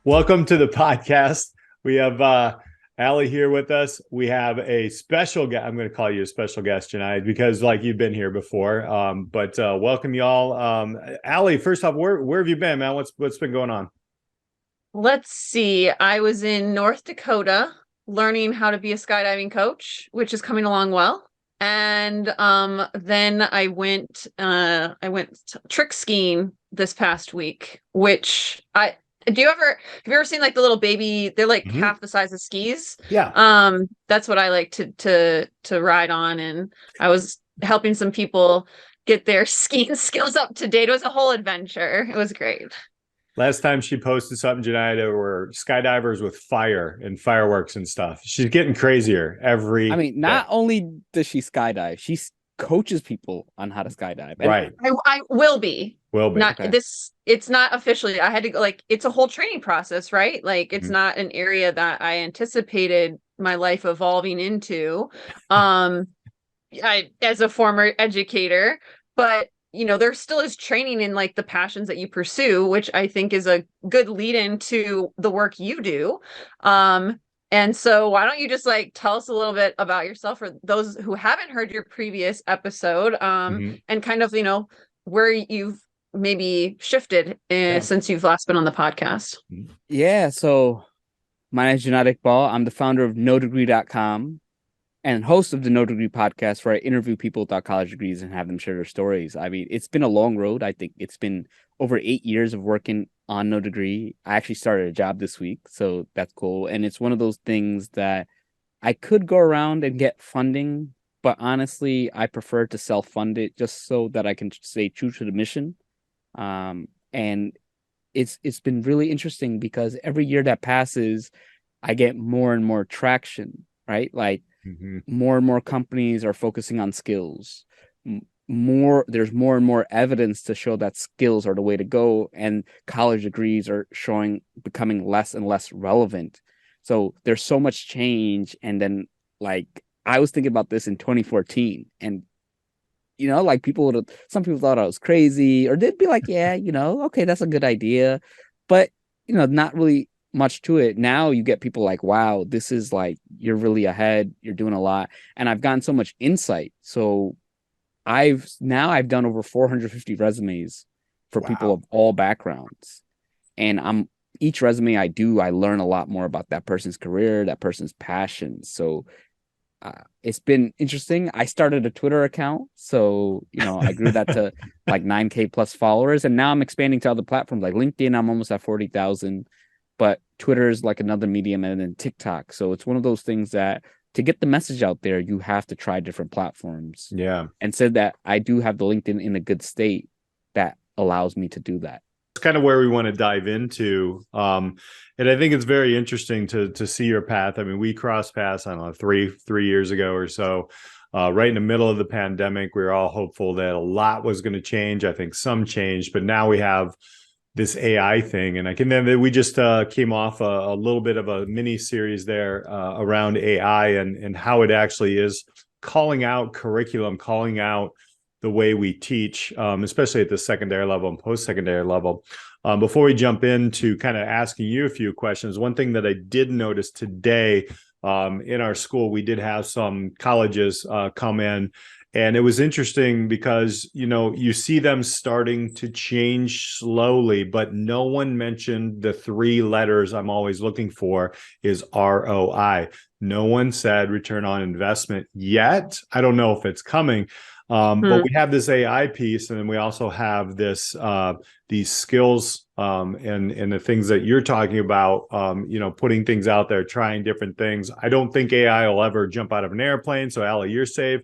Welcome to the podcast. We have Alli here with us. We have a special guest. I'm going to call you a special guest, Jonaed, because like you've been here before. But welcome y'all. Alli, first off, where have you been, man? What's been going on? Let's see. I was in North Dakota learning how to be a skydiving coach, which is coming along well. And then I went trick skiing this past week, which I do you ever have you ever seen like the little baby, they're like Mhm. half the size of skis? Yeah. That's what I like to ride on, and I was helping some people get their skiing skills up to date. It was a whole adventure. It was great. Last time she posted something, Jonaed, there were skydivers with fire and fireworks and stuff. She's getting crazier every I mean, day. not only does she skydive, she coaches people on how to skydive. And Right. I will be. Will be. Not Okay. this, it's not officially. I had to go, like, it's a whole training process, right? Like, it's Mhm. not an area that I anticipated my life evolving into. I as a former educator, but there still is training in like the passions that you pursue, which I think is a good lead into the work you do. And so why don't you just like tell us a little bit about yourself for those who haven't heard your previous episode, Mhm. and kind of, where you've maybe shifted Yeah. since you've last been on the podcast. yeah, so my name is Jonaed Iqbal. I'm the founder of NoDegree.com and host of the No Degree podcast, where I interview people without college degrees and have them share their stories. I mean, it's been a long road. I think it's been over 8 years of working on No Degree. I actually started a job this week, so that's cool. And it's one of those things that I could go around and get funding, but honestly, I prefer to self-fund it just so that I can stay true to the mission. And it's been really interesting because every year that passes, I get more and more traction, right? Like Mhm. more and more companies are focusing on skills. There's more and more evidence to show that skills are the way to go, and college degrees are becoming less and less relevant. So there's so much change. And then, like, I was thinking about this in 2014, and like some people thought I was crazy, or they'd be like, yeah, okay, that's a good idea, but not really much to it. Now you get people like, wow, this is like, you're really ahead, you're doing a lot. And I've gotten so much insight. So I've done over 450 resumes for people Wow. of all backgrounds. And each resume I do, I learn a lot more about that person's career, that person's passion. So it's been interesting. I started a Twitter account, so I grew that to like 9K plus followers, and now I'm expanding to other platforms like LinkedIn. I'm almost at 40,000, but Twitter is like another medium, and then TikTok. So it's one of those things that to get the message out there, you have to try different platforms. Yeah. And said that I do have the LinkedIn in a good state that allows me to do that. Kind of where we want to dive into. And I think it's very interesting to see your path. I mean, we crossed paths, I don't know, three years ago or so, right in the middle of the pandemic. We were all hopeful that a lot was going to change. I think some changed, but now we have this AI thing. And then we just came off a little bit of a mini series there around AI and how it actually is calling out curriculum, calling out the way we teach, especially at the secondary level and post-secondary level. Before we jump into kind of asking you a few questions, one thing that I did notice today in our school, we did have some colleges come in, and it was interesting because, you see them starting to change slowly, but no one mentioned the three letters I'm always looking for is ROI. No one said return on investment yet. I don't know if it's coming. But we have this AI piece, and then we also have these skills and the things that you're talking about, putting things out there, trying different things. I don't think AI will ever jump out of an airplane. So Alli, you're safe.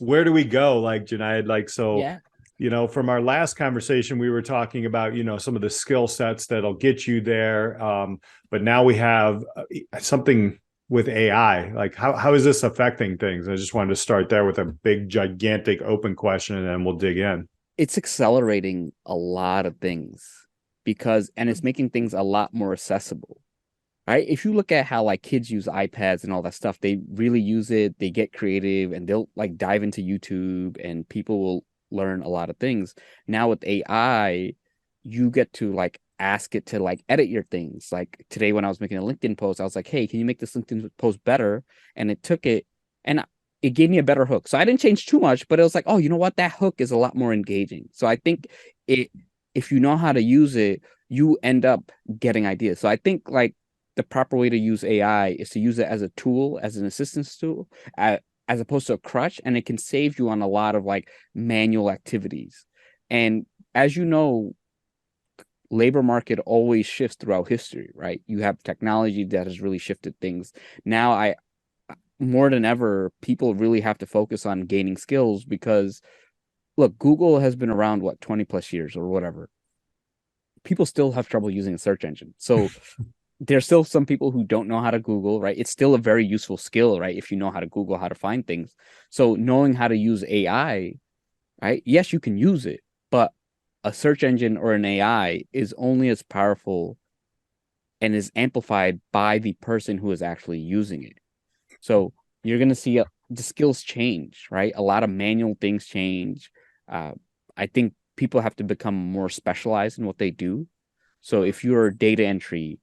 Where do we go? Like, Jonaed, like, so, Yeah. From our last conversation, we were talking about, some of the skill sets that'll get you there. But now we have something with AI. Like, how is this affecting things? I just wanted to start there with a big, gigantic open question, and then we'll dig in. It's accelerating a lot of things and it's making things a lot more accessible. Right? If you look at how like kids use iPads and all that stuff, they really use it, they get creative, and they'll like dive into YouTube, and people will learn a lot of things. Now with AI, you get to like ask it to like edit your things. Like today when I was making a LinkedIn post, I was like, hey, can you make this LinkedIn post better? And it took it and it gave me a better hook. So I didn't change too much, but it was like, oh, you know what? That hook is a lot more engaging. So I think if you know how to use it, you end up getting ideas. So I think like the proper way to use AI is to use it as a tool, as an assistance tool, as opposed to a crutch, and it can save you on a lot of like manual activities. And as you know, labor market always shifts throughout history, right? You have technology that has really shifted things. Now, more than ever, people really have to focus on gaining skills because, look, Google has been around, 20 plus years or whatever. People still have trouble using a search engine. So there's still some people who don't know how to Google, right? It's still a very useful skill, right? If you know how to Google, how to find things. So knowing how to use AI, right? Yes, you can use it, but a search engine or an AI is only as powerful and is amplified by the person who is actually using it. So you're going to see the skills change, right? A lot of manual things change. I think people have to become more specialized in what they do. So if you're data entry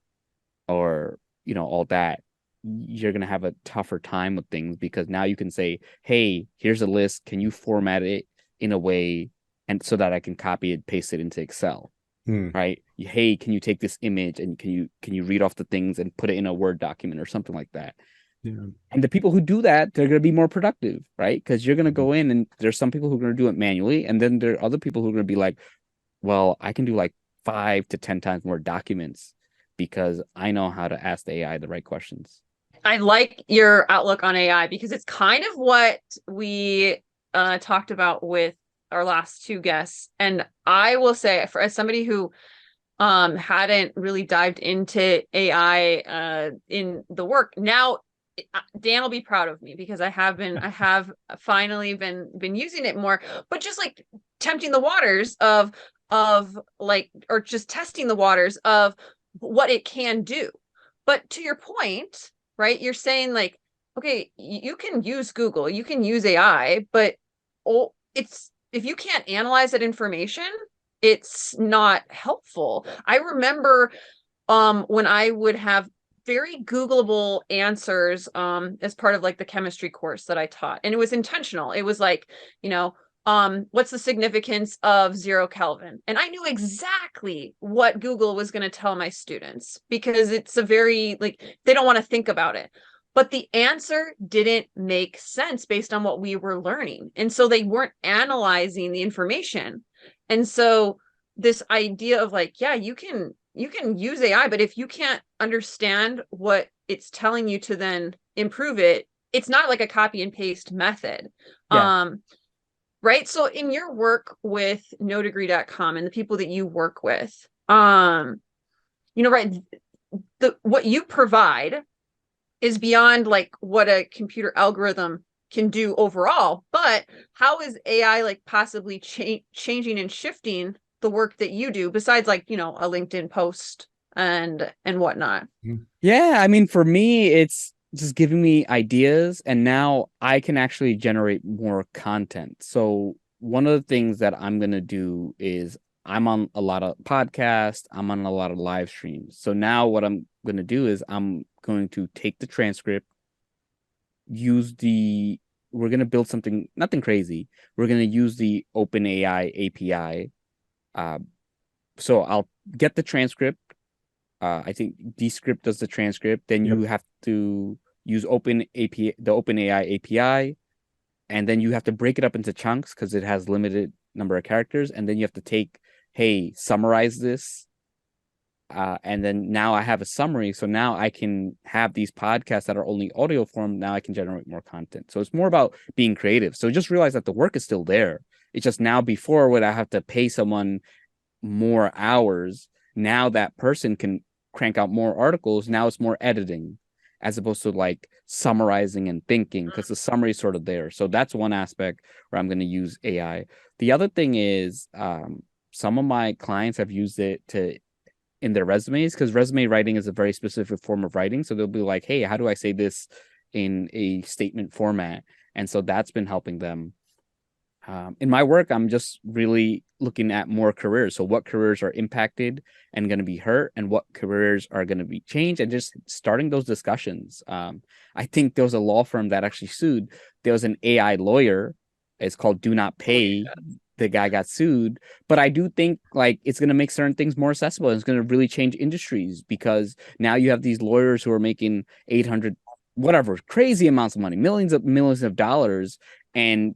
or, all that, you're going to have a tougher time with things because now you can say, hey, here's a list. Can you format it in a way and so that I can copy it, paste it into Excel, right? Hey, can you take this image and can you read off the things and put it in a Word document or something like that? Yeah. And the people who do that, they're going to be more productive, right? Because you're going to go in and there's some people who are going to do it manually. And then there are other people who are going to be like, well, I can do like 5 to 10 times more documents because I know how to ask the AI the right questions. I like your outlook on AI because it's kind of what we talked about with our last two guests. And I will say, as somebody who hadn't really dived into AI in the work, now Dan will be proud of me because I have finally been using it more, but just like tempting the waters of like, or just testing the waters of what it can do. But to your point, right, you're saying like, okay, you can use Google, you can use AI, but it's, if you can't analyze that information, it's not helpful. I remember when I would have very Googleable answers as part of like the chemistry course that I taught, and it was intentional. It was like, what's the significance of 0 Kelvin? And I knew exactly what Google was going to tell my students because it's a very, like, they don't want to think about it. But the answer didn't make sense based on what we were learning. And so they weren't analyzing the information. And so this idea of like, yeah, you can use AI, but if you can't understand what it's telling you to then improve it, it's not like a copy and paste method. Yeah. Right. So in your work with nodegree.com and the people that you work with, right, what you provide is beyond like what a computer algorithm can do overall, but how is AI like possibly changing and shifting the work that you do besides like, a LinkedIn post and whatnot? Yeah, I mean, for me, it's just giving me ideas, and now I can actually generate more content. So one of the things that I'm going to do is I'm on a lot of podcasts, I'm on a lot of live streams. So now what I'm going to do is I'm going to take the transcript, we're going to build something, nothing crazy. We're going to use the OpenAI API. So I'll get the transcript. I think Descript does the transcript. Then you have to use the OpenAI API, and then you have to break it up into chunks because it has limited number of characters. And then you have to take, hey, summarize this. And then now I have a summary. So now I can have these podcasts that are only audio form. Now I can generate more content. So it's more about being creative. So just realize that the work is still there. It's just now, before would I have to pay someone more hours, now that person can crank out more articles. Now it's more editing as opposed to like summarizing and thinking, because the summary is sort of there. So that's one aspect where I'm going to use AI. The other thing is some of my clients have used it in their resumes, because resume writing is a very specific form of writing. So they'll be like, hey, how do I say this in a statement format? And so that's been helping them. In my work, I'm just really looking at more careers. So what careers are impacted and going to be hurt, and what careers are going to be changed, and just starting those discussions. I think there was a law firm that actually sued. There was an AI lawyer. It's called Do Not Pay. The guy got sued, but I do think like it's going to make certain things more accessible. It's going to really change industries, because now you have these lawyers who are making 800, whatever, crazy amounts of money, millions of dollars, and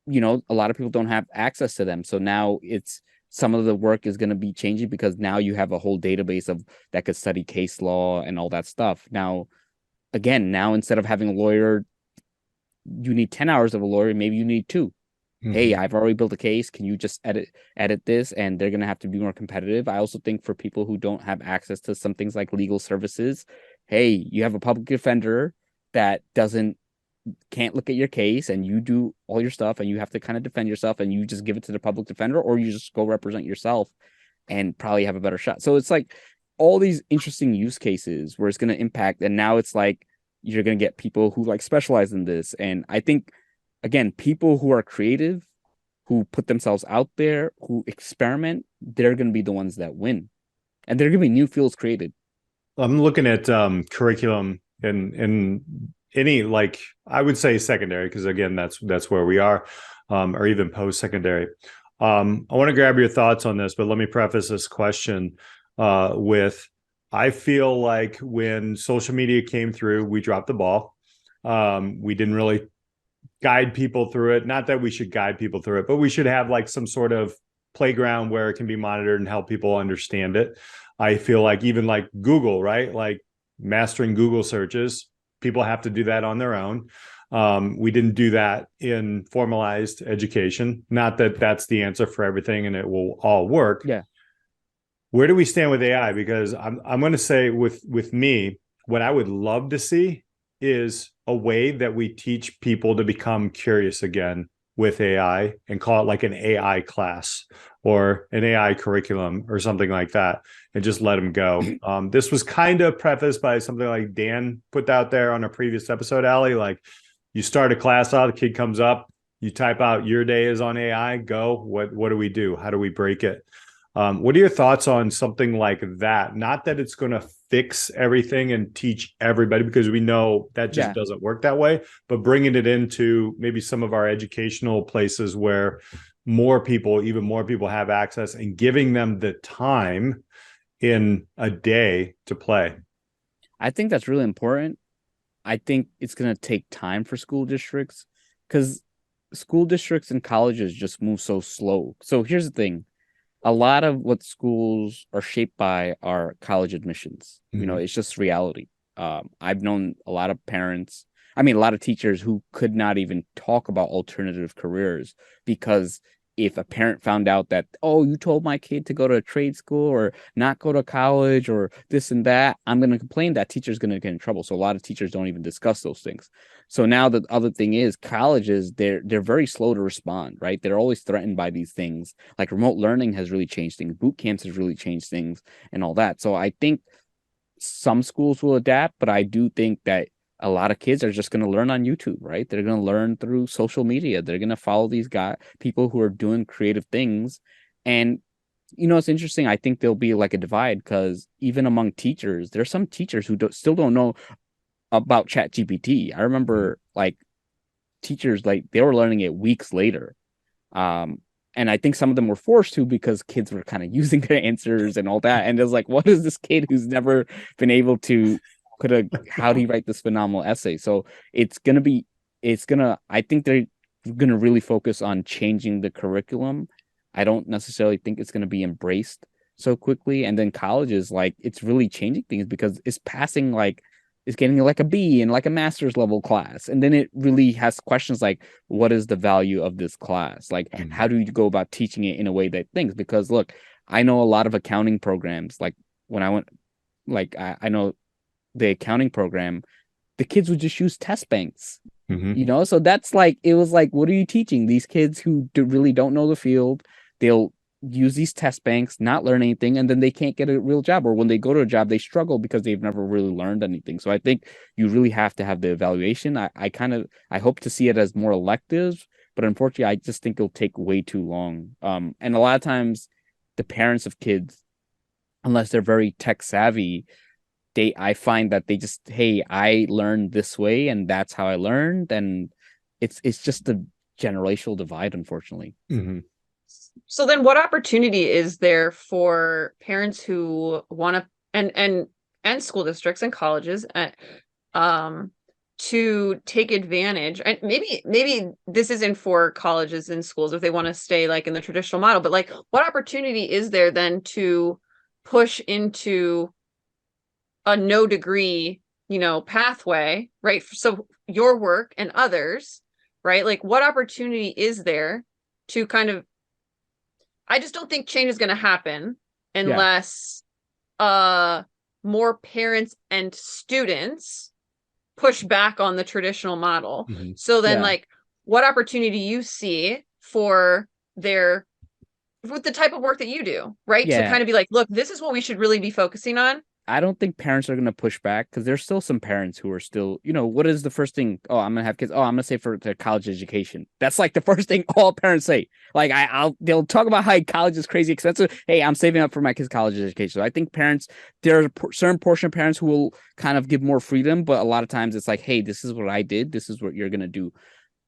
a lot of people don't have access to them. So now it's some of the work is going to be changing, because now you have a whole database of that could study case law and all that stuff. Now, again, instead of having a lawyer, you need 10 hours of a lawyer, maybe you need 2. Hey, I've already built a case. Can you just edit this? And they're going to have to be more competitive. I also think for people who don't have access to some things like legal services, hey, you have a public defender that can't look at your case, and you do all your stuff, and you have to kind of defend yourself, and you just give it to the public defender, or you just go represent yourself and probably have a better shot. So it's like all these interesting use cases where it's going to impact. And now it's like you're going to get people who like specialize in this. And I think, again, people who are creative, who put themselves out there, who experiment, they're going to be the ones that win. And there are going to be new fields created. I'm looking at curriculum in any, like, I would say secondary, because again, that's where we are, or even post-secondary. I want to grab your thoughts on this, but let me preface this question with, I feel like when social media came through, we dropped the ball. We didn't really guide people through it. Not that we should guide people through it, but we should have like some sort of playground where it can be monitored and help people understand it. I feel like even like Google, right? Like mastering Google searches, people have to do that on their own. We didn't do that in formalized education. Not that that's the answer for everything and it will all work. Yeah. Where do we stand with AI? Because I'm going to say with me, what I would love to see is a way that we teach people to become curious again with AI, and call it like an AI class or an AI curriculum or something like that, and just let them go. This was kind of prefaced by something like Dan put out there on a previous episode, Alli. Like, you start a class out, the kid comes up, you type out your day is on AI, go. What do we do? How do we break it? What are your thoughts on something like that? Not that it's going to fix everything and teach everybody, because we know that just doesn't work that way, but bringing it into maybe some of our educational places where even more people have access, and giving them the time in a day to play. I think that's really important. I think it's going to take time for school districts, because school districts and colleges just move so slow. So here's the thing. A lot of what schools are shaped by are college admissions. It's just reality. I've known a lot of parents, a lot of teachers who could not even talk about alternative careers, because if a parent found out that, oh, you told my kid to go to a trade school or not go to college or this and that, I'm going to complain, that teacher's going to get in trouble. So a lot of teachers don't even discuss those things. So now the other thing is colleges, they're very slow to respond, right? They're always threatened by these things. Like remote learning has really changed things. Boot camps has really changed things and all that. So I think some schools will adapt, but I do think that a lot of kids are just going to learn on YouTube, right? They're going to learn through social media. They're going to follow these people who are doing creative things. And, it's interesting. I think there'll be like a divide, because even among teachers, there's some teachers who still don't know about ChatGPT. I remember like teachers, like they were learning it weeks later. And I think some of them were forced to, because kids were kind of using their answers and all that. And it was like, what is this kid who's never been able to how do you write this phenomenal essay? So I think they're going to really focus on changing the curriculum. I don't necessarily think it's going to be embraced so quickly. And then colleges, like, it's really changing things, because it's passing, like, it's getting like a B in like a master's level class. And then it really has questions like, what is the value of this class? Like, how do you go about teaching it in a way that thinks? Because look, I know a lot of accounting programs. Like when I went, like, I know the accounting program, the kids would just use test banks, so that's like, it was like, what are you teaching these kids who really don't know the field? They'll use these test banks, not learn anything, and then they can't get a real job, or when they go to a job, they struggle because they've never really learned anything. So I think you really have to have the evaluation. I hope to see it as more electives, but unfortunately, I just think it'll take way too long. And a lot of times, the parents of kids, unless they're very tech savvy, I find that they just, hey, I learned this way, and that's how I learned, and it's just a generational divide, unfortunately. Mm-hmm. So then what opportunity is there for parents who want to, and school districts and colleges, to take advantage, and maybe this isn't for colleges and schools if they want to stay like in the traditional model, but like what opportunity is there then to push into a no degree, pathway, right? So your work and others, right? Like what opportunity is there to kind of, I just don't think change is going to happen unless more parents and students push back on the traditional model. Mm-hmm. So then like what opportunity you see with the type of work that you do, right? To kind of be like, look, this is what we should really be focusing on. I don't think parents are going to push back, because there's still some parents who are still, what is the first thing? Oh, I'm going to have kids. Oh, I'm going to say for the college education. That's like the first thing all parents say. Like they'll talk about how college is crazy expensive. Hey, I'm saving up for my kids' college education. So I think there's a certain portion of parents who will kind of give more freedom, but a lot of times it's like, hey, this is what I did. This is what you're going to do.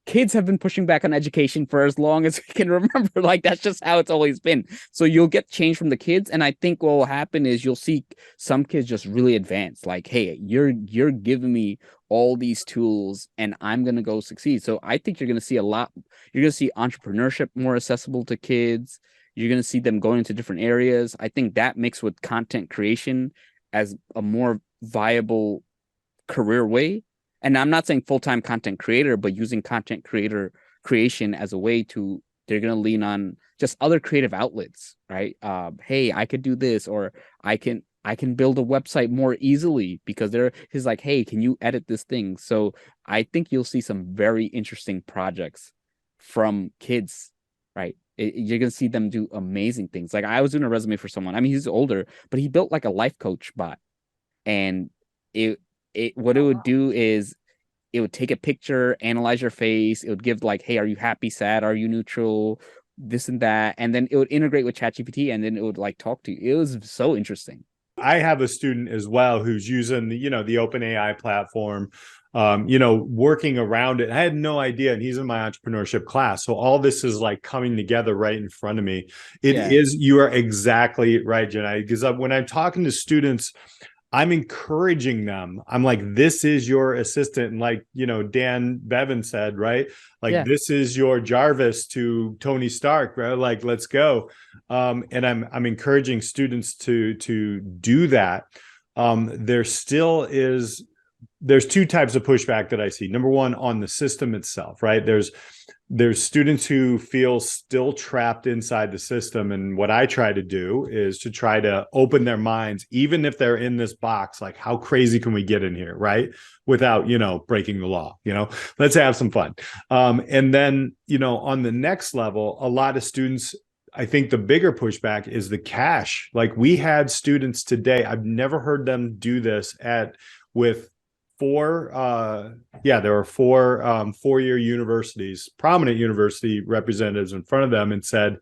Kids have been pushing back on education for as long as we can remember. Like, that's just how it's always been. So you'll get change from the kids. And I think what will happen is you'll see some kids just really advance. Like, hey, you're giving me all these tools and I'm going to go succeed. So I think you're going to see you're going to see entrepreneurship more accessible to kids. You're going to see them going into different areas. I think that mixed with content creation as a more viable career way. And I'm not saying full-time content creator, but using content creation as a way they're going to lean on just other creative outlets, right? Hey, I could do this, or I can build a website more easily because he's like, hey, can you edit this thing? So I think you'll see some very interesting projects from kids, right? You're going to see them do amazing things. Like I was doing a resume for someone. I mean, he's older, but he built like a life coach bot, and what it would do is it would take a picture, analyze your face. It would give like, hey, are you happy, sad? Are you neutral? This and that. And then it would integrate with ChatGPT, and then it would like talk to you. It was so interesting. I have a student as well who's using the OpenAI platform, working around it. I had no idea. And he's in my entrepreneurship class. So all this is like coming together right in front of me. You are exactly right, Jonaed, because when I'm talking to students, I'm encouraging them. I'm like, this is your assistant. And like, Dan Bevan said, right? Like, this is your Jarvis to Tony Stark, right? Like, let's go. And I'm encouraging students to do that. There's two types of pushback that I see. Number one, on the system itself, right? There's students who feel still trapped inside the system. And what I try to do is to try to open their minds, even if they're in this box, like how crazy can we get in here, right? Without, breaking the law, let's have some fun. And then, on the next level, a lot of students, I think the bigger pushback is the cash. Like we had students today, I've never heard them do this with there were four four-year universities, prominent university representatives in front of them, and said,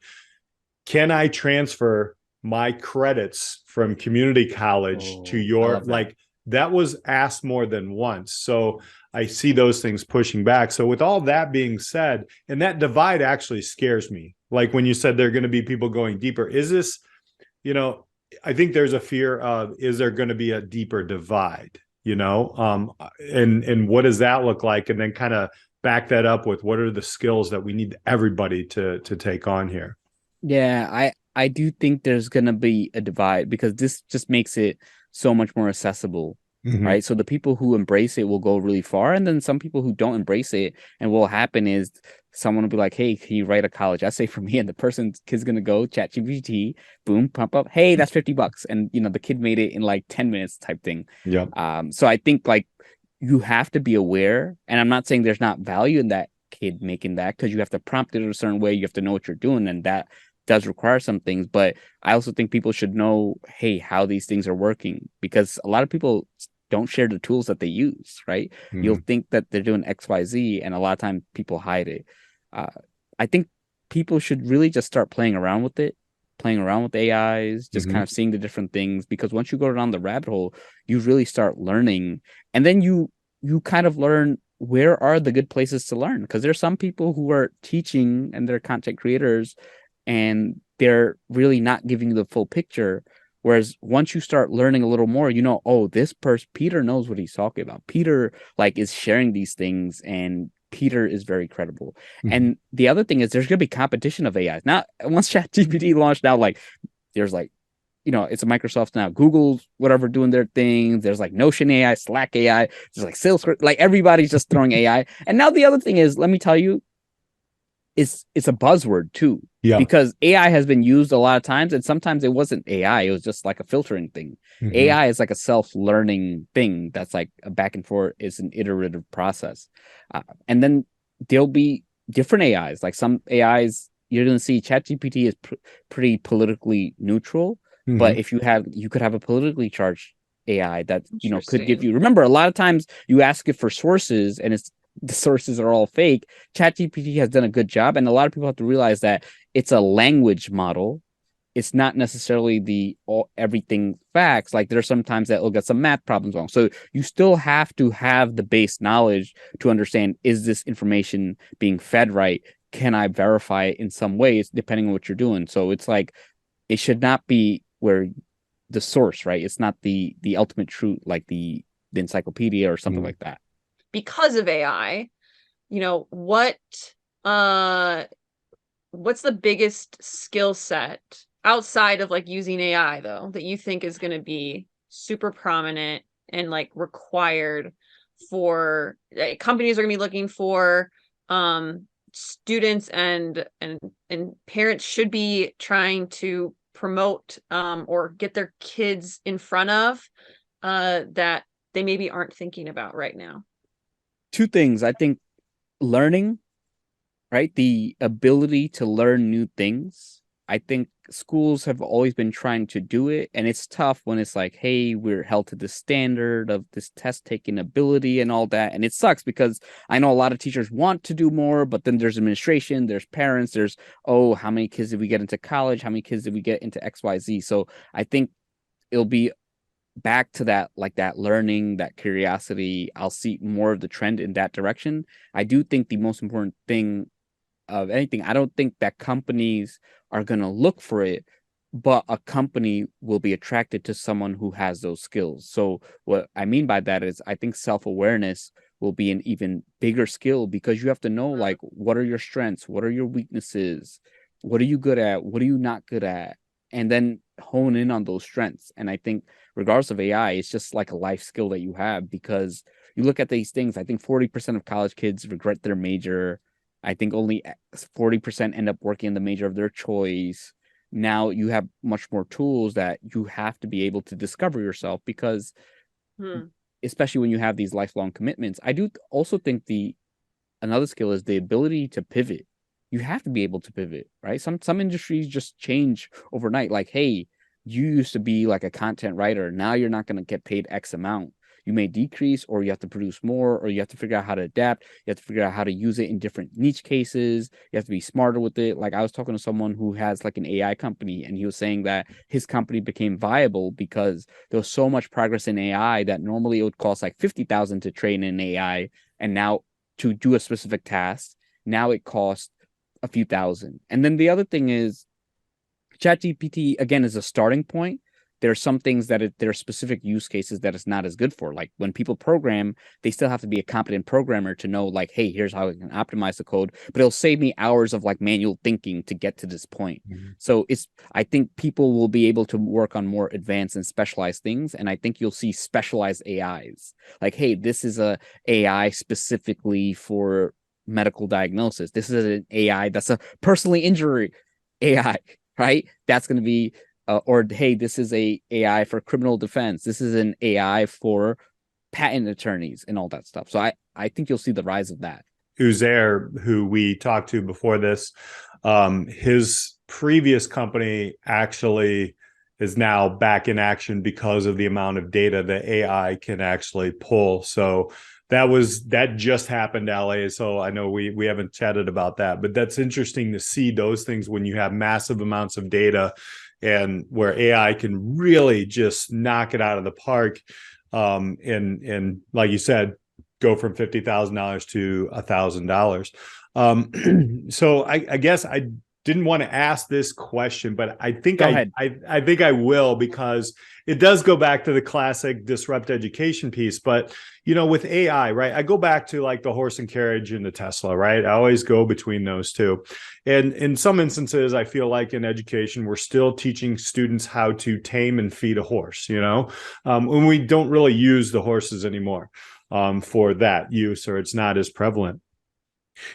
can I transfer my credits from community college to your, like that was asked more than once. So I see those things pushing back. So with all that being said, and that divide actually scares me. Like when you said there are going to be people going deeper, is this, I think there's a fear of, is there going to be a deeper divide? And what does that look like? And then kind of back that up with what are the skills that we need everybody to take on here? Yeah, I do think there's going to be a divide because this just makes it so much more accessible, right? So the people who embrace it will go really far. And then some people who don't embrace it, and what will happen is someone will be like, hey, can you write a college essay for me? And the kid's going to go ChatGPT, boom, pump up. Hey, that's $50. And, the kid made it in like 10 minutes type thing. Yeah. So I think like you have to be aware, and I'm not saying there's not value in that kid making that, because you have to prompt it a certain way. You have to know what you're doing. And that does require some things. But I also think people should know, hey, how these things are working, because a lot of people don't share the tools that they use, right? You'll think that they're doing XYZ, and a lot of times people hide it. I think people should really just start playing around with it, playing around with AIs, just kind of seeing the different things, because once you go down the rabbit hole, you really start learning, and then you kind of learn where are the good places to learn, because there's some people who are teaching and they're content creators and they're really not giving you the full picture. Whereas once you start learning a little more, oh, this person, Peter, knows what he's talking about. Peter is sharing these things, and Peter is very credible. And the other thing is there's going to be competition of AIs. Now, once ChatGPT launched, now there's it's a Microsoft now, Google's whatever doing their things. There's Notion AI, Slack AI. There's Salesforce, everybody's just throwing AI. And now the other thing is, let me tell you, it's a buzzword too. Yeah. Because AI has been used a lot of times, and sometimes it wasn't AI, it was just a filtering thing. AI is a self-learning thing that's a back and forth, is an iterative process. And then there'll be different AIs. Some AIs, you're going to see ChatGPT is pretty politically neutral, but if you could have a politically charged AI that could give you, remember, a lot of times you ask it for sources and the sources are all fake. ChatGPT has done a good job, and a lot of people have to realize that it's a language model. It's not necessarily everything facts. There's sometimes that it'll get some math problems wrong. So you still have to have the base knowledge to understand, is this information being fed right? Can I verify it in some ways, depending on what you're doing? So it's it should not be where the source, right? It's not the ultimate truth, the encyclopedia or something like that. Because of AI, what's the biggest skill set outside of using AI though that you think is going to be super prominent and required for companies are going to be looking for, students and parents should be trying to promote or get their kids in front of that they maybe aren't thinking about right now? Two things. I think learning, right? The ability to learn new things. I think schools have always been trying to do it, and it's tough when it's hey, we're held to the standard of this test taking ability and all that. And it sucks because I know a lot of teachers want to do more, but then there's administration, there's parents, there's, oh, how many kids did we get into college? How many kids did we get into XYZ? So I think it'll be back to that, that learning, that curiosity. I'll see more of the trend in that direction. I do think the most important thing of anything, I don't think that companies are going to look for it, but a company will be attracted to someone who has those skills. So what I mean by that is I think self-awareness will be an even bigger skill, because you have to know, what are your strengths? What are your weaknesses? What are you good at? What are you not good at? And then hone in on those strengths. And I think regardless of AI, it's just a life skill that you have, because you look at these things. I think 40% of college kids regret their major. I think only 40% end up working in the major of their choice. Now you have much more tools that you have to be able to discover yourself, because especially when you have these lifelong commitments. I do also think another skill is the ability to pivot. You have to be able to pivot, right? Some industries just change overnight. Hey, you used to be a content writer. Now you're not going to get paid X amount. You may decrease, or you have to produce more, or you have to figure out how to adapt. You have to figure out how to use it in different niche cases. You have to be smarter with it. I was talking to someone who has an AI company, and he was saying that his company became viable because there was so much progress in AI that normally it would cost $50,000 to train an AI, and now to do a specific task, now it costs a few thousand. And then the other thing is ChatGPT, again, is a starting point. There are some things that there are specific use cases that it's not as good for. When people program, they still have to be a competent programmer to know, hey, here's how I can optimize the code, but it'll save me hours of manual thinking to get to this point. So I think people will be able to work on more advanced and specialized things. And I think you'll see specialized AIs. Hey, this is a AI specifically for medical diagnosis. This is an AI that's a personally injury AI, right? That's going to be or hey, this is a AI for criminal defense. This is an AI for patent attorneys and all that stuff. So I think you'll see the rise of that. Uzair, who we talked to before this, his previous company actually is now back in action because of the amount of data that AI can actually pull. So That just happened, Alli. So I know we haven't chatted about that, but that's interesting to see those things when you have massive amounts of data and where AI can really just knock it out of the park. And like you said, go from $50,000 to $1,000. So I guess I didn't want to ask this question, but I think I think I will, because it does go back to the classic disrupt education piece. But with AI, right? I go back to like the horse and carriage and the Tesla, right? I always go between those two. And in some instances, I feel like in education, we're still teaching students how to tame and feed a horse, when we don't really use the horses anymore for that use, or it's not as prevalent.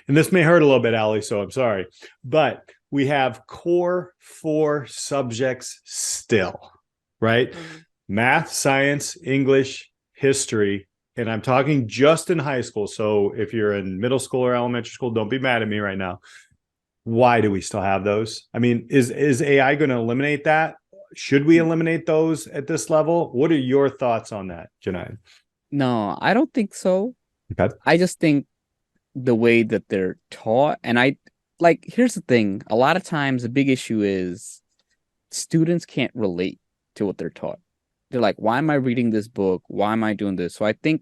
And this may hurt a little bit, Alli, so I'm sorry, but we have core 4 subjects still, right? Mm-hmm. Math, science, English, history, and I'm talking just in high school. So if you're in middle school or elementary school, don't be mad at me right now. Why do we still have those? I mean, is AI going to eliminate that? Should we eliminate those at this level? What are your thoughts on that, Jonaed? No, I don't think so. Okay. I just think the way that they're taught, and here's the thing. A lot of times the big issue is students can't relate to what they're taught. They're like, why am I reading this book? Why am I doing this? So I think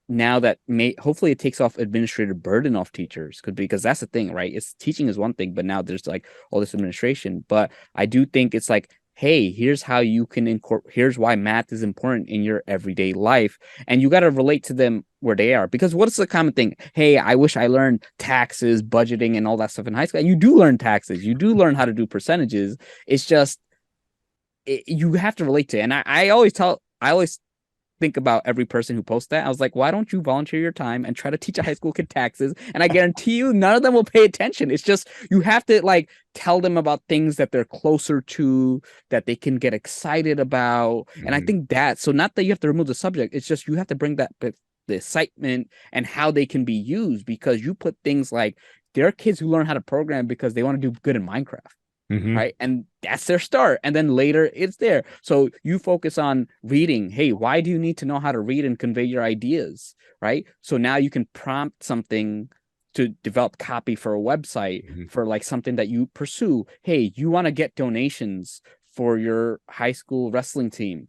now that hopefully it takes off administrative burden off teachers, because that's the thing, right? It's teaching is one thing, but now there's like all this administration. But I do think it's like, hey, here's how you can here's why math is important in your everyday life. And you got to relate to them where they are. Because what's the common thing? Hey, I wish I learned taxes, budgeting, and all that stuff in high school. And you do learn taxes. You do learn how to do percentages. It's just, you have to relate to it. And I always think about every person who posts that. I was like, why don't you volunteer your time and try to teach a high school kid taxes? And I guarantee you, none of them will pay attention. It's just, you have to like tell them about things that they're closer to, that they can get excited about. Mm-hmm. And I think so not that you have to remove the subject, it's just, you have to bring that, the excitement and how they can be used, because you put things like, there are kids who learn how to program because they want to do good in Minecraft. Mm-hmm. Right. And that's their start. And then later it's there. So you focus on reading. Hey, why do you need to know how to read and convey your ideas? Right. So now you can prompt something to develop copy for a website, mm-hmm. for like something that you pursue. Hey, you want to get donations for your high school wrestling team.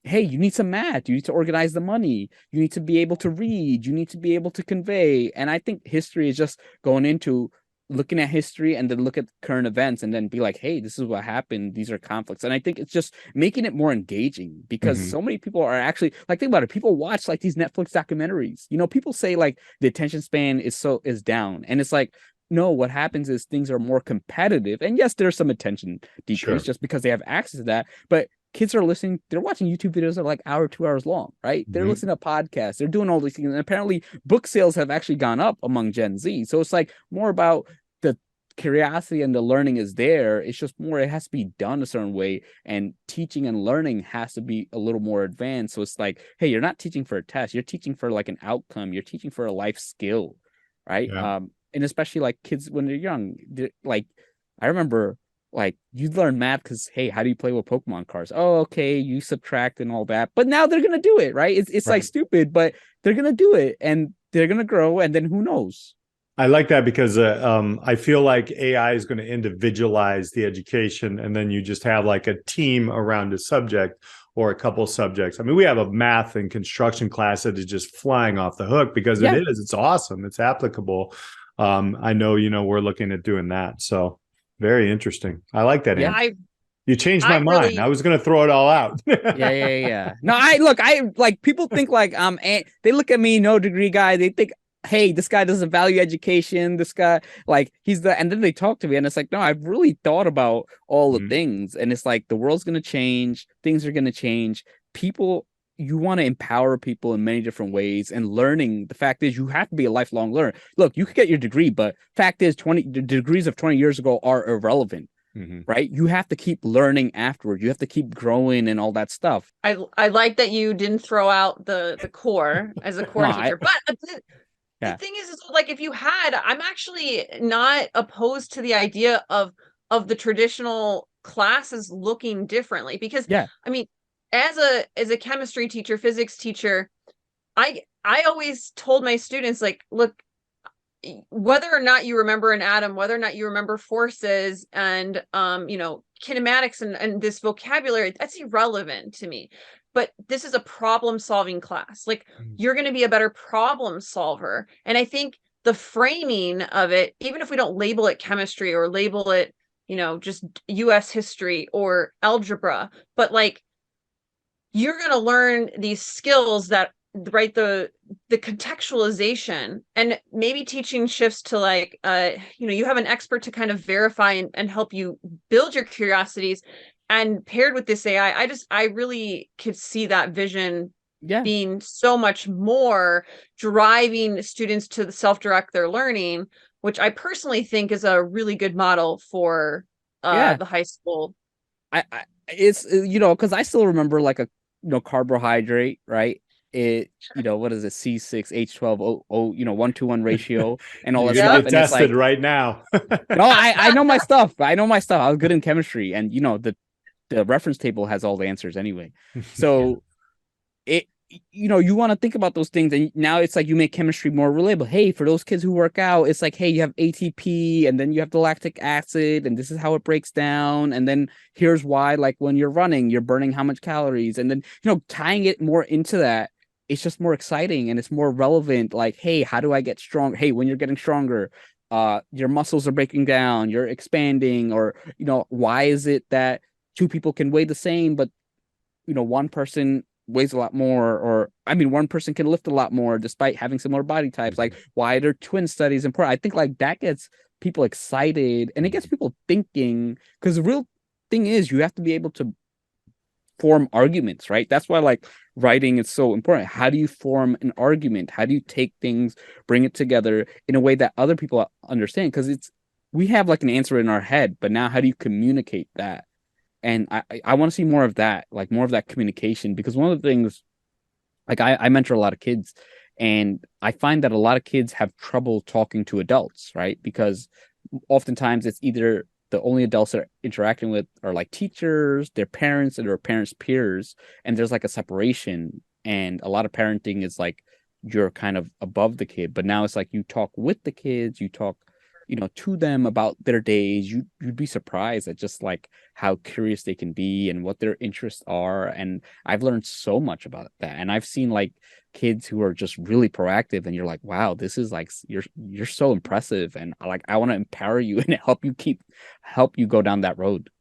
Hey, you need some math. You need to organize the money. You need to be able to read. You need to be able to convey. And I think history is just going into looking at history and then look at current events and then be like, hey, this is what happened. These are conflicts. And I think it's just making it more engaging, because mm-hmm. so many people are actually like, think about it. People watch like these Netflix documentaries. People say like the attention span is down. And it's like, no, what happens is things are more competitive. And yes, there's some attention decrease just because they have access to that. But kids are listening, they're watching YouTube videos that are like hour, 2 hours long, right? They're mm-hmm. listening to podcasts, they're doing all these things. And apparently book sales have actually gone up among Gen Z. So it's like more about the curiosity and the learning is there. It's just more, it has to be done a certain way. And teaching and learning has to be a little more advanced. So it's like, hey, you're not teaching for a test. You're teaching for like an outcome. You're teaching for a life skill, right? Yeah. And especially like kids when they're young, like I remember like you learn math because, hey, how do you play with Pokemon cards? Oh, okay, you subtract and all that. But now they're gonna do it, right? It's right. Like stupid, but they're gonna do it and they're gonna grow, and then who knows? I like that because I feel like AI is going to individualize the education, and then you just have like a team around a subject or a couple subjects. I mean, we have a math and construction class that is just flying off the hook because it's awesome. It's applicable. I know, we're looking at doing that. So very interesting. I like that. Yeah, you changed my mind. Really... I was going to throw it all out. Yeah. No, I like people think like, they look at me, no degree guy. They think, hey, this guy doesn't value education. This guy, like, and then they talk to me and it's like, no, I've really thought about all the things. And it's like, the world's going to change. Things are going to change. You want to empower people in many different ways, and learning. The fact is, you have to be a lifelong learner. Look, you could get your degree, but fact is, the degrees of 20 years ago are irrelevant, right? You have to keep learning afterwards. You have to keep growing and all that stuff. I like that you didn't throw out the core as a core teacher, but the thing is like, if you had, I'm actually not opposed to the idea of the traditional classes looking differently, because I mean, as a chemistry teacher, physics teacher, I always told my students, like, look, whether or not you remember an atom, whether or not you remember forces and kinematics and this vocabulary, that's irrelevant to me. But this is a problem solving class. Like, you're going to be a better problem solver. And I think the framing of it, even if we don't label it chemistry or label it, just US history or algebra, but like, you're going to learn these skills that, right, the contextualization, and maybe teaching shifts to like you have an expert to kind of verify and help you build your curiosities, and paired with this AI, I really could see that vision being so much more driving students to self-direct their learning, which I personally think is a really good model for the high school. It's because I still remember like a carbohydrate, right? It what is it, C6H12O 1-to-1 ratio and all that stuff. Get tested like, right now. No, I know my stuff. I was good in chemistry, and the reference table has all the answers anyway. So it you want to think about those things, and now it's like you make chemistry more relatable. Hey, for those kids who work out, it's like, hey, you have ATP, and then you have the lactic acid, and this is how it breaks down, and then here's why, like, when you're running, you're burning how much calories, and then tying it more into that, it's just more exciting and it's more relevant. Like, hey, how do I get strong? Hey, when you're getting stronger, your muscles are breaking down, you're expanding, or why is it that two people can weigh the same, but one person weighs a lot more, or one person can lift a lot more despite having similar body types. Like, why are twin studies important? I think like that gets people excited and it gets people thinking, because the real thing is you have to be able to form arguments, right? That's why like writing is so important. How do you form an argument? How do you take things, bring it together in a way that other people understand? Because we have like an answer in our head, but now how do you communicate that? And I want to see more of that, like more of that communication, because one of the things, like I mentor a lot of kids, and I find that a lot of kids have trouble talking to adults, right? Because oftentimes it's either the only adults they're interacting with are like teachers, their parents, and their parents' peers, and there's like a separation. And a lot of parenting is like you're kind of above the kid, but now it's like you talk with the kids, you talk to them about their days. You'd be surprised at just like how curious they can be and what their interests are. And I've learned so much about that. And I've seen like kids who are just really proactive, and you're like, wow, this is like, you're so impressive. And I want to empower you and help you go down that road.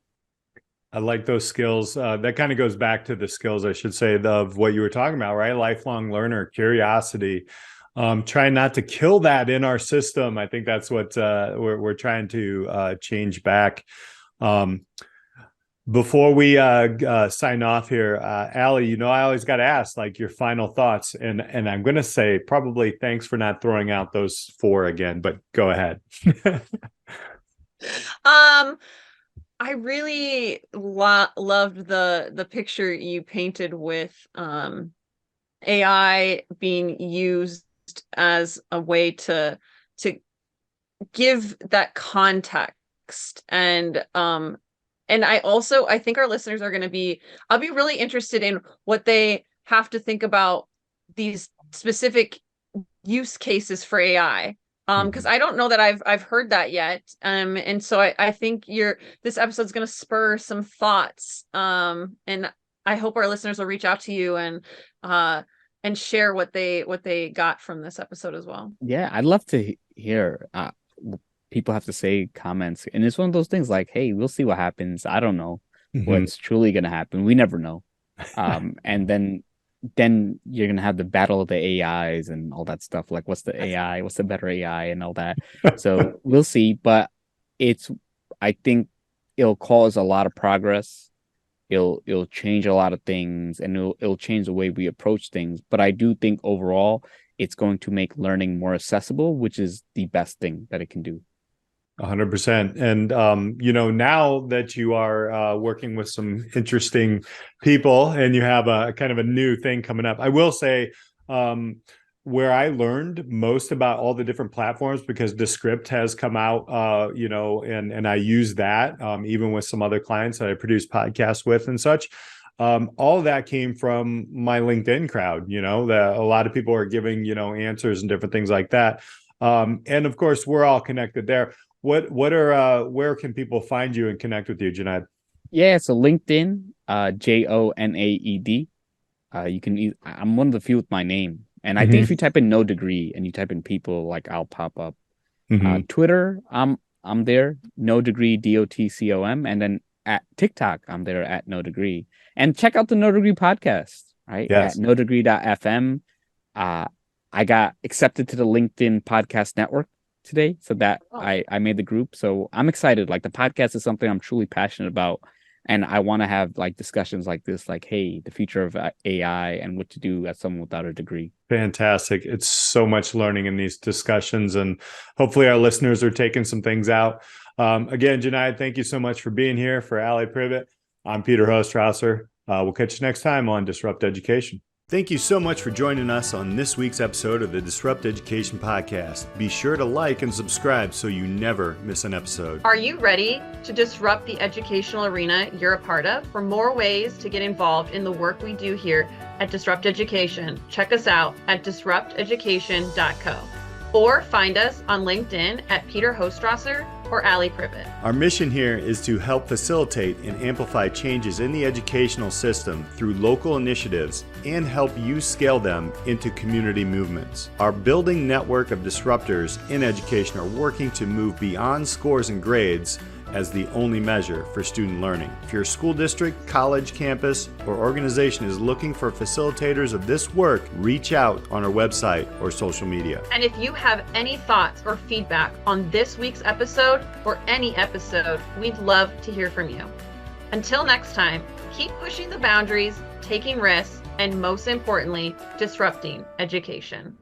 I like those skills. That kind of goes back to the skills, I should say, of what you were talking about, right? Lifelong learner, curiosity. Try not to kill that in our system. I think that's what we're trying to change back. Before we sign off here, Alli, I always got to ask like your final thoughts, and I'm going to say probably thanks for not throwing out those 4 again, but go ahead. I really loved the picture you painted with AI being used as a way to give that context, and I think our listeners are going to I'll be really interested in what they have to think about these specific use cases for AI, because I don't know that I've heard that yet, and so I think this episode is going to spur some thoughts, and I hope our listeners will reach out to you and share what they got from this episode as well. Yeah, I'd love to hear people have to say, comments. And it's one of those things like, hey, we'll see what happens. I don't know what's truly going to happen. We never know. And then you're going to have the battle of the AIs and all that stuff. Like, what's the AI? What's the better AI and all that? So we'll see. But I think it'll cause a lot of progress. It'll change a lot of things, and it'll change the way we approach things. But I do think overall it's going to make learning more accessible, which is the best thing that it can do. 100%. And, now that you are working with some interesting people and you have a kind of a new thing coming up, I will say where I learned most about all the different platforms, because Descript has come out, and I use that even with some other clients that I produce podcasts with and such. All of that came from my LinkedIn crowd, that a lot of people are giving, answers and different things like that. And of course, we're all connected there. Where can people find you and connect with you, Jonaed? Yeah, so LinkedIn, Jonaed. I'm one of the few with my name. And I think if you type in no degree and you type in people, like I'll pop up. Twitter, I'm there, no degree, DOTCOM, and then at TikTok, I'm there at no degree. And check out the No Degree podcast, right? Yes. At nodegree.fm. I got accepted to the LinkedIn podcast network today, so that I made the group. So I'm excited. Like, the podcast is something I'm truly passionate about. And I want to have like discussions like this, like, hey, the future of AI and what to do as someone without a degree. Fantastic. It's so much learning in these discussions, and hopefully our listeners are taking some things out. Again, Jonaed, thank you so much for being here. For Alli Privitt, I'm Peter Hostrawser. We'll catch you next time on Disrupt Education. Thank you so much for joining us on this week's episode of the Disrupt Education Podcast. Be sure to like and subscribe so you never miss an episode. Are you ready to disrupt the educational arena you're a part of? For more ways to get involved in the work we do here at Disrupt Education, check us out at disrupteducation.co or find us on LinkedIn at Peter Hostrawser or Alli Privitt. Our mission here is to help facilitate and amplify changes in the educational system through local initiatives and help you scale them into community movements. Our building network of disruptors in education are working to move beyond scores and grades as the only measure for student learning. If your school district, college, campus, or organization is looking for facilitators of this work, reach out on our website or social media. And if you have any thoughts or feedback on this week's episode or any episode, we'd love to hear from you. Until next time, keep pushing the boundaries, taking risks, and most importantly, disrupting education.